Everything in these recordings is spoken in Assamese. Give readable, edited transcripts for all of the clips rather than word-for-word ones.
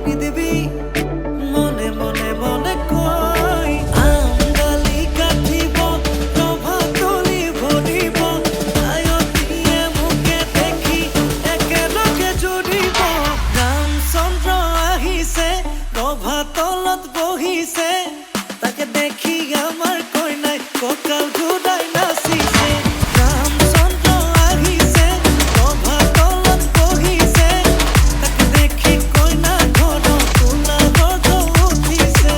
নিদিবি মনে মনে মনে কই আঙ্গালি কাটিব ৰভা তলি ভৰিব আয়তিয়ে মুখে দেখি একেলগে জুৰিব ৰামচন্দ্ৰ আহিছে ৰভা তলত বহিছে তাকে দেখি আমাৰ কইনাই কঁকাল ঘূৰাই নাচিছে ৰামচন্দ্ৰ আহিছে ৰভা তলত বহিছে তাকে দেখি কইনা ঘৰৰ তোলা গৰ্জ উঠিছে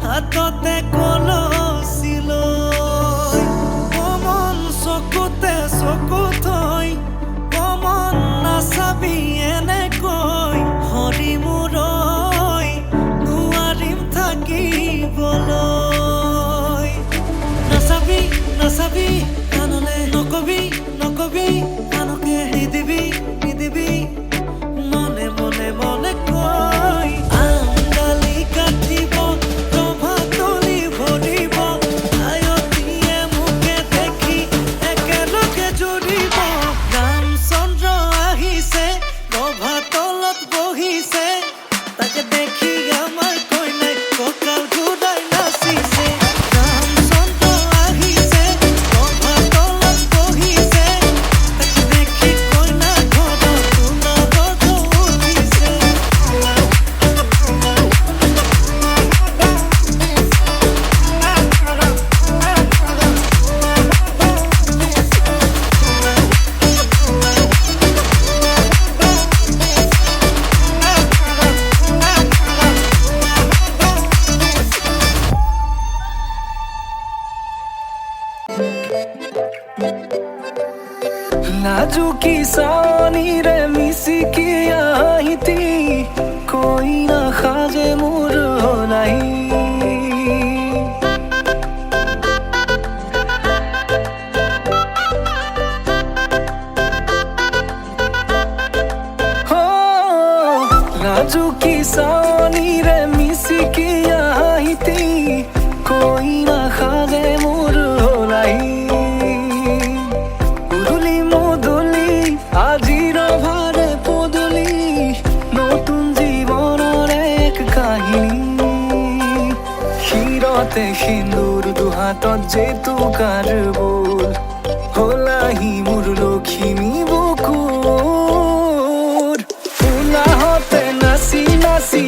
হাততে কলচি লৈ মন চকুতে চকু থৈ মন নাচাবি এনেকৈ হৰি মূৰৈ নোৱাৰিম থাকিবলৈ নাচাবি নাচাবি কাণলে নকবি নকবি আনকে নিদিবি নিদিবি মনে মনে মনে কৈ আঙ্গালি কাটিব ৰভা তলি ভৰিব আয়তিয়ে মুখে দেখি একেলগে জুৰিব ৰামচন্দ্ৰ আহিছে ৰভা তলত বহিছে তাকে দেখি আমাৰ কইনাই কঁকাল ঘূৰাই নাচিছে ৰামচন্দ্ৰ আহিছে ৰভা তলত বহিছে তাকে দেখি কইনা ঘৰৰ তোলা গৰ্জ উঠিছে লাজুকী চাৱনিৰে মিচিকি আহিতি কইনা সাজে মোৰ নাই লাজুকী চাৱনিৰে মিচিকি আহিতি কইনা সাজে মোৰ নাই আজি ৰভাৰে পদূলি নতুন জীৱনৰ এক কাহিনী শিৰতে সিন্দুৰ দুহাতত জেতুকাৰ বোল হলাহি মোৰ লখিমী বুকুৰ উলাহতে নাচি নাচি